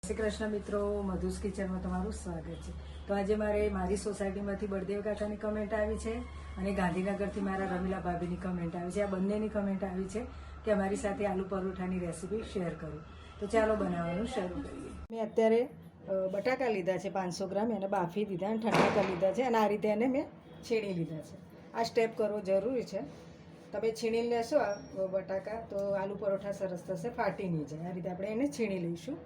શ્રી કૃષ્ણ મિત્રો, મધુસ કિચનમાં તમારું સ્વાગત છે। તો આજે મારી સોસાયટીમાંથી બળદેવ કાકાની કમેન્ટ આવી છે અને ગાંધીનગરથી મારા રમીલા ભાભીની કમેન્ટ આવી છે। આ બંનેની કમેન્ટ આવી છે કે અમારી સાથે આલુ પરોઠાની રેસીપી શેર કરું। તો ચાલો બનાવવાનું શરૂ કરીએ। મેં અત્યારે બટાકા લીધા છે 500 ગ્રામ, એને બાફી દીધા અને ઠંડા કરી લીધા છે અને આ રીતે એને મેં છીણી લીધા છે। આ સ્ટેપ કરવો જરૂરી છે। તમે છીણી લેશો આ બટાકા તો આલુ પરોઠા સરસ થશે, ફાટી નહીં જાય। આ રીતે આપણે એને છીણી લઈશું।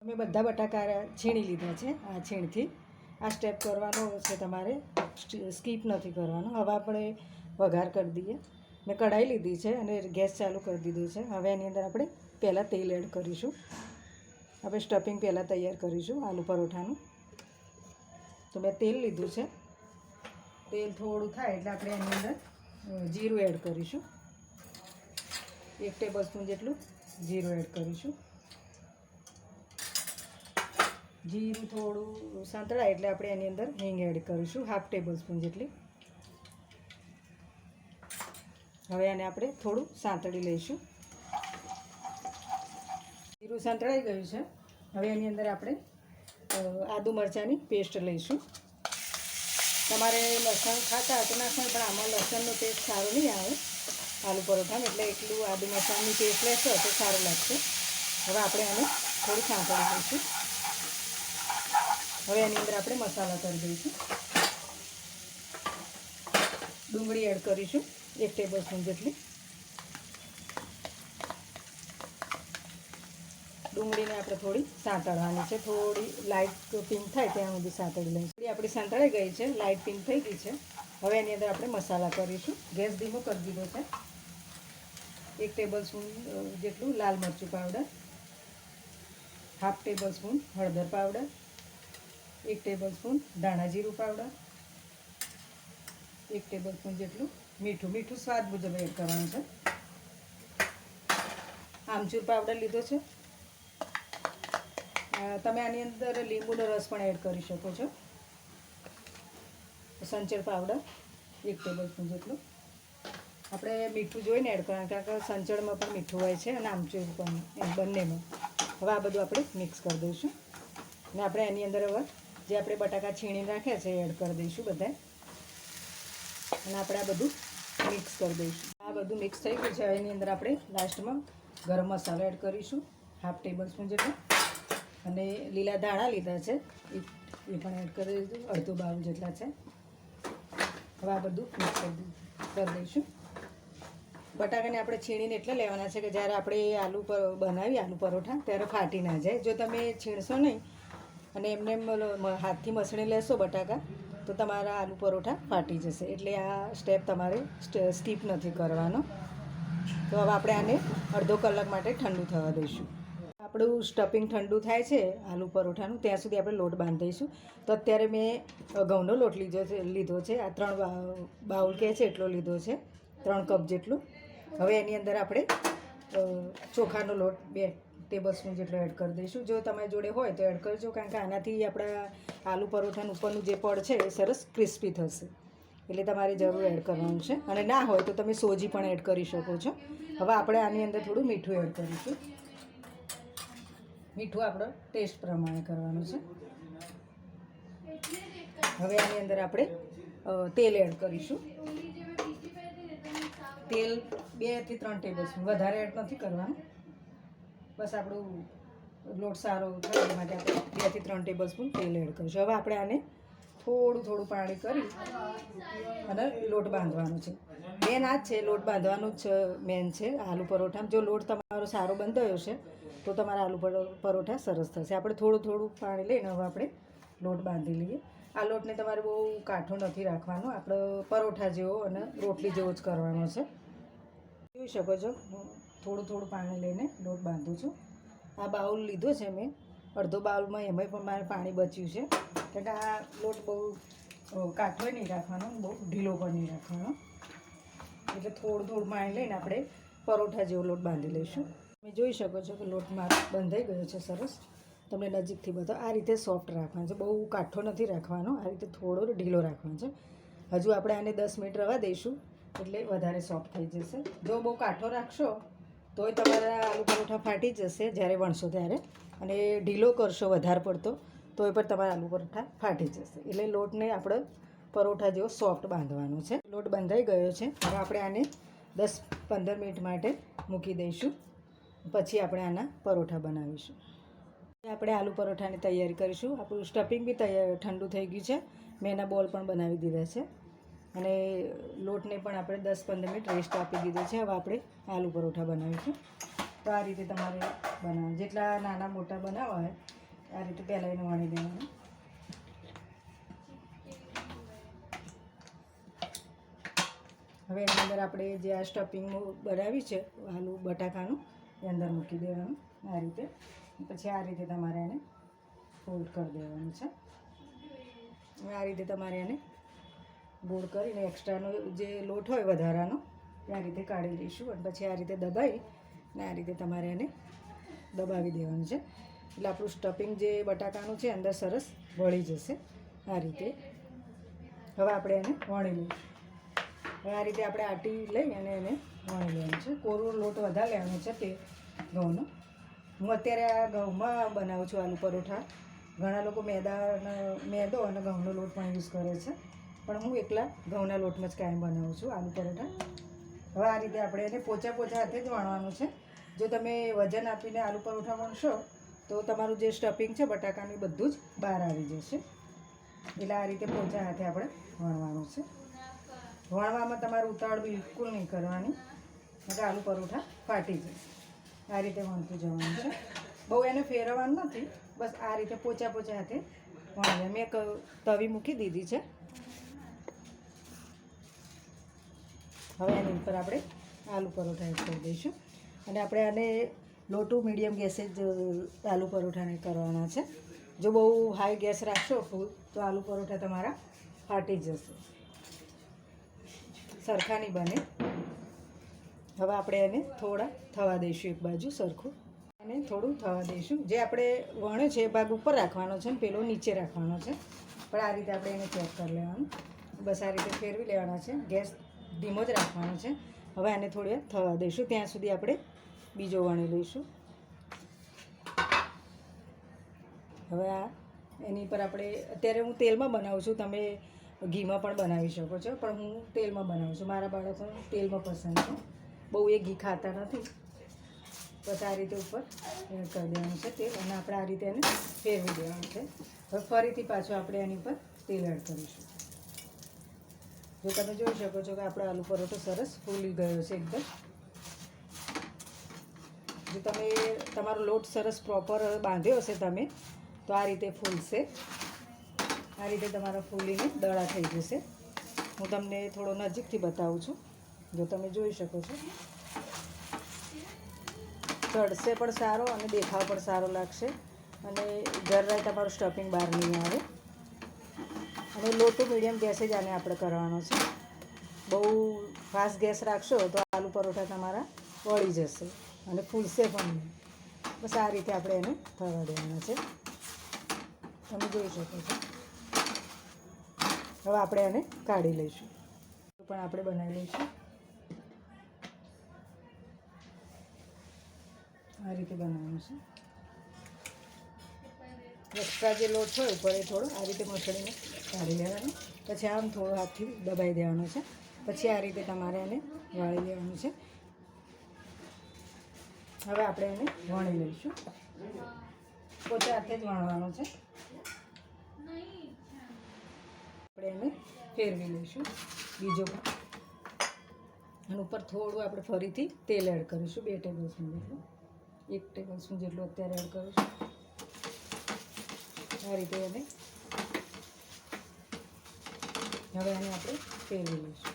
મેં બધા બટાકા છીણી લીધા છે। આ છીણથી આ સ્ટેપ કરવાનો છે, તમારે સ્કીપ નથી કરવાનો। હવે આપણે વઘાર કરી દઈએ। મેં કઢાઈ લીધી છે અને ગેસ ચાલુ કરી દીધું છે। હવે એની અંદર આપણે પહેલાં તેલ એડ કરીશું। આપણે સ્ટફિંગ પહેલાં તૈયાર કરીશું આલુ પરોઠાનું। તો મેં તેલ લીધું છે। તેલ થોડું થાય એટલે આપણે એની અંદર જીરું એડ કરીશું। 1 ટેબલ સ્પૂન જેટલું જીરું એડ કરીશું। જીરું થોડું સાંતળાય એટલે આપણે એની અંદર હિંગ એડ કરીશું, 1/2 ટેબલ સ્પૂન જેટલી। હવે આને આપણે થોડું સાંતળી લઈશું। જીરું સાંતળાઈ ગયું છે। હવે એની અંદર આપણે આદુ મરચાંની પેસ્ટ લઈશું। તમારે લસણ ખાતા હોય તો નાખવાનું, પણ આમાં લસણનો ટેસ્ટ સારો નહીં આવે આલુ પરોઠામાં, એટલે એટલું આદુ મરચાંની પેસ્ટ લેશો તો સારું લાગશે। હવે આપણે આને થોડું સાંતળી લઈશું। હવે એની અંદર આપણે મસાલા કરી દઈશું। ડુંગળી એડ કરીશું 1 ટેબલ સ્પૂન જેટલી। ડુંગળીને આપણે થોડી સાંતળવાની છે, થોડી લાઇટ પિંક થાય ત્યાં સુધી સાંતળી લઈશું। આપણી સાંતળાઈ ગઈ છે, લાઇટ પિંક થઈ ગઈ છે। હવે એની અંદર આપણે મસાલા કરીશું। ગેસ ધીમો કરી દીધો છે। 1 ટેબલ સ્પૂન જેટલું લાલ મરચું પાવડર, 1/2 ટેબલ સ્પૂન હળદર પાવડર, 1 ટેબલ સ્પૂન ધાણા જીરું પાવડર, 1 ટેબલ સ્પૂન જેટલું મીઠું સ્વાદ મુજબ એડ કરવાનું છે। આમચૂર પાવડર લીધો છે। તમે આની અંદર લીંબુનો રસ પણ એડ કરી શકો છો। સંચળ પાવડર 1 ટેબલ સ્પૂન જેટલું। આપણે મીઠું જોઈને એડ કરવાનું, કારણ કે સંચળમાં પણ મીઠું હોય છે અને આમચૂર પણ, એમ બંનેમાં। હવે આ બધું આપણે મિક્સ કરી દઈશું અને આપણે એની અંદર હવે જે આપણે બટાકા છીણી રાખ્યા છે એડ કરી દઈશું બધા, અને આપણે આ બધું મિક્સ કરી દઈશું। આ બધું મિક્સ થઈ ગયું છે। એની અંદર આપણે લાસ્ટમાં ગરમ મસાલો એડ કરીશું 1/2 ટેબલ સ્પૂન જેટલું, અને લીલા ધાણા લીધા છે એ પણ એડ કરી દઈશું, અડધો બાઉલ જેટલા છે। હવે આ બધું મિક્સ કરી દઈશું। બટાકાને આપણે છીણીને એટલે લેવાના છે કે જ્યારે આપણે આલુ બનાવીએ આલુ પરોઠા ત્યારે ફાટી ના જાય। જો તમે છીણશો નહીં અને એમને હાથથી મસળી લેશો બટાકા તો તમારા આલુ પરોઠા ફાટી જશે। એટલે આ સ્ટેપ તમારે સ્કીપ નથી કરવાનો। તો હવે આપણે આને અડધો કલાક માટે ઠંડુ થવા દઈશું। આપણું સ્ટફિંગ ઠંડુ થાય છે આલુ પરોઠાનું, ત્યાં સુધી આપણે લોટ બાંધી દઈશું। તો અત્યારે મેં ઘઉંનો લોટ લીધો છે। આ 3 બાઉલ કહે છે એટલો લીધો છે, 3 કપ જેટલું। હવે એની અંદર આપણે ચોખાનો લોટ 2 ટેબલ સ્પૂન જેટલો એડ કરી દઈશું। જો તમારી જોડે હોય તો એડ કરજો, કારણ કે આનાથી આપણા આલુ પરોઠાનું ઉપરનું જે પડ છે એ સરસ ક્રિસ્પી થશે, એટલે તમારે જરૂર એડ કરવાનું છે। અને ના હોય તો તમે સોજી પણ એડ કરી શકો છો। હવે આપણે આની અંદર થોડું મીઠું એડ કરીશું। મીઠું આપણો ટેસ્ટ પ્રમાણે કરવાનું છે। હવે આની અંદર આપણે તેલ એડ કરીશું। તેલ 2 થી 3 ટેબલ સ્પૂન, વધારે એડ નથી કરવાનું, બસ આપણું લોટ સારો થાય એ માટે આપણે 2 થી 3 ટેબલ સ્પૂન તેલ એડ કરીશું। હવે આપણે આને થોડું પાણી કરી અને લોટ બાંધવાનો છે। મેન આ જ છે, લોટ બાંધવાનું જ મેન છે આલુ પરોઠામાં। જો લોટ તમારો સારો બંધાયો છે તો તમારા આલુ પરોઠા સરસ થશે। આપણે થોડું પાણી લઈને હવે આપણે લોટ બાંધી લઈએ। આ લોટને તમારે બહુ કાઠો નથી રાખવાનો, આપણે પરોઠા જેવો અને રોટલી જેવો જ કરવાનો છે। જોઈ શકો છો થોડું પાણી લઈને લોટ બાંધું છું। આ બાઉલ લીધો છે મેં, અડધો બાઉલમાં એમાંય પણ મારે પાણી બચ્યું છે, કારણ કે આ લોટ બહુ કાઠો નહીં રાખવાનો, બહુ ઢીલો પણ નહીં રાખવાનો, એટલે થોડું પાણી લઈને આપણે પરોઠા જેવો લોટ બાંધી લઈશું। તમે જોઈ શકો છો કે લોટ મારો બંધાઈ ગયો છે સરસ। તમને નજીકથી બતાવો, આ રીતે સોફ્ટ રાખવાનો છે, બહુ કાઠો નથી રાખવાનો, આ રીતે થોડો ઢીલો રાખવાનો છે। હજુ આપણે આને 10 મિનિટ રવા દઈશું એટલે વધારે સોફ્ટ થઈ જશે। જો બહુ કાઠો રાખશો તોય તમારા આલુ પરોઠા ફાટી જશે જ્યારે વણશો ત્યારે, અને ઢીલો કરશો વધારે પડતો તો એ પણ તમારા આલુ પરોઠા ફાટી જશે. એટલે લોટને આપણે પરોઠા જેવો સોફ્ટ બાંધવાનો છે. લોટ બંધાઈ ગયો છે. હવે આપણે આને 10-15 મિનિટ માટે મૂકી દઈશું. પછી આપણે આના પરોઠા બનાવીશું. આપણે આલુ પરોઠાની તૈયારી કરીશું. આપણું સ્ટફિંગ બી ઠંડુ થઈ ગયું છે. મેં એના બોલ પણ બનાવી દીધા છે અને લોટને પણ આપણે 10-15 મિનિટ રેસ્ટ આપી દીધો છે. હવે આપણે આલુ પરોઠા બનાવીશું. તો આ રીતે તમારે બનાવવાનું. જેટલા નાના મોટા બનાવવા હોય આ રીતે પહેલાં એને વણી દેવાનું. હવે એની અંદર આપણે જે આ સ્ટફિંગ બનાવ્યું છે આલુ બટાકાનું એ અંદર મૂકી દેવાનું આ રીતે. પછી આ રીતે તમારે એને ફોલ્ડ કરી દેવાનું છે. આ રીતે તમારે એને ગોળ કરીને એક્સ્ટ્રાનો જે લોટ હોય વધારાનો એ આ રીતે કાઢી લઈશું અને પછી આ રીતે દબાવી ને આ રીતે તમારે એને દબાવી દેવાનું છે. એટલે આપણું સ્ટફિંગ જે બટાકાનું છે અંદર સરસ વળી જશે આ રીતે. હવે આપણે એને વણી લઈશું. હવે આ રીતે આપણે આટી લઈ અને એને વણી લેવાનું છે. કોરો લોટ વધારે લેવાનો છે તે ઘઉંનો. હું અત્યારે આ ઘઉંમાં બનાવું છું આલુ પરોઠા. ઘણા લોકો મેદો અને ઘઉંનો લોટ પણ યુઝ કરે છે, પણ હું એકલા ઘઉંના લોટમાં જ કાયમ બનાવું છું આલુ પરોઠા. હવે આ રીતે આપણે એને પોચા હાથે જ વણવાનું છે. જો તમે વજન આપીને આલુ પરોઠા વણશો તો તમારું જે સ્ટફિંગ છે બટાકાનું બધું જ બહાર આવી જશે. એટલે આ રીતે પોચા હાથે આપણે વણવાનું છે. વણવામાં તમારે ઉતાવળ બિલકુલ નહીં કરવાની, એટલે આલુ પરોઠા ફાટી જશે. આ રીતે વણતું જવાનું છે. બહુ એને ફેરવવાનું નથી, બસ આ રીતે પોચા હાથે વણી. મેં તવી મૂકી દીધી છે. હવે એની ઉપર આપણે આલુ પરોઠા એડ કરી દઈશું અને આપણે આને લો ટુ મીડિયમ ગેસે જ આલુ પરોઠાને કરવાના છે. જો બહુ હાઈ ગેસ રાખશો ફૂલ તો આલુ પરોઠા તમારા ફાટી જશે, સરખા નહીં બને. હવે આપણે એને થોડા થવા દઈશું, એક બાજુ સરખું અને થોડું થવા દઈશું. જે આપણે વણે છે એ ભાગ ઉપર રાખવાનો છે ને પેલો નીચે રાખવાનો છે, પણ આ રીતે આપણે એને ચેક કરી લેવાનું. બસ આ રીતે ફેરવી લેવાના છે. ગેસ ધીમો જ રાખવાનો છે. હવે આને થોડી થવા દઈશું, ત્યાં સુધી આપણે બીજો વણી લઈશું. હવે આ એની પર આપણે અત્યારે હું તેલમાં બનાવું છું, તમે ઘીમાં પણ બનાવી શકો છો, પણ હું તેલમાં બનાવું છું. મારા બાળકો તેલમાં પસંદ છે, બહુ એ ઘી ખાતા નથી. બસ આ રીતે ઉપર એડ કરી દેવાનું છે તેલ અને આપણે આ રીતે એને ફેરવી દેવાનું છે. હવે ફરીથી પાછું આપણે એની પર તેલ એડ કરીશું. જો તમે જોઈ શકો છો કે આપણો આલુ પરોઠો સરસ ફૂલી ગયો છે એકદમ. જો તમે તમારો લોટ સરસ પ્રોપર બાંધ્યો હશે તમે તો આ રીતે ફૂલશે. આ રીતે તમારા ફૂલીને દડા થઈ જશે. હું તમને થોડો નજીકથી બતાવું છું. જો તમે જોઈ શકો છો, ચડશે પણ સારો અને દેખાવ પણ સારો લાગશે અને જરાય તમારું સ્ટફિંગ બહાર નહીં આવે. અને લો ટુ મીડિયમ ગેસે જ આને આપણે કરવાનો છે. બહુ ફાસ્ટ ગેસ રાખશો તો આલુ પરોઠા તમારા વળી જશે અને ફૂલશે પણ નહીં. બસ આ રીતે આપણે એને થવા દેવાના છે. તમે જોઈ શકો છો. હવે આપણે એને કાઢી લઈશું. પણ આપણે બનાવી લઈશું. આ રીતે બનાવવાનું છે. એક્સ્ટ્રા જે લોટ હોય ઉપર એ થોડો આ રીતે મસળીને કાઢી લેવાનો. પછી આમ થોડો હાથથી દબાઈ દેવાનો છે. પછી આ રીતે તમારે એને વાળી લેવાનું છે. હવે આપણે એને વણી લઈશું. પોચા હાથે જ વણવાનું છે. આપણે એને ફેરવી લઈશું બીજો પણ. અને ઉપર થોડું આપણે ફરીથી તેલ એડ કરીશું, 2 ટેબલસ્પૂન જેટલું. 1 ટેબલસ્પૂન જેટલું અત્યારે એડ કરીશું. આ રીતે એને હવે એને આપણે ફેરવી લઈશું.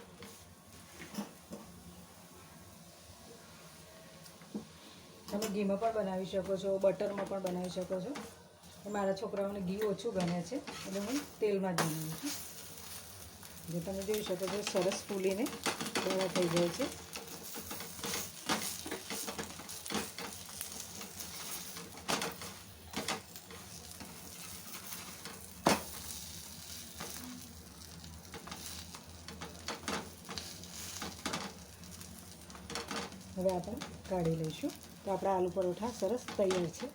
તમે ઘીમાં પણ બનાવી શકો છો, બટરમાં પણ બનાવી શકો છો. મારા છોકરાઓને ઘી ઓછું ગમે છે એટલે હું તેલમાં જ બનાવું છું. જે તમે જોઈ શકો છો સરસ ફૂલીને દડા થઈ જાય છે. હવે આપણે કાઢી લઈશું. તો આપણા આલુ પરોઠા સરસ તૈયાર છે.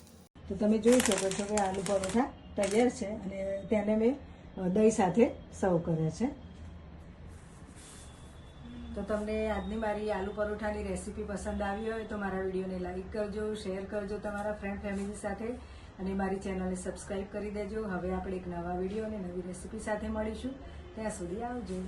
તો તમે જોઈ શકો છો કે આલુ પરોઠા તૈયાર છે અને તેને મેં દહીં સાથે સર્વ કર્યા છે. તો તમને આજની મારી આલુ પરોઠાની રેસીપી પસંદ આવી હોય તો મારા વિડીયોને લાઈક કરજો, શેર કરજો તમારા ફ્રેન્ડ ફેમિલી સાથે અને મારી ચેનલને સબસ્ક્રાઈબ કરી દેજો. હવે આપણે એક નવા વિડીયો અને નવી રેસીપી સાથે મળીશું. ત્યાં સુધી આવજો.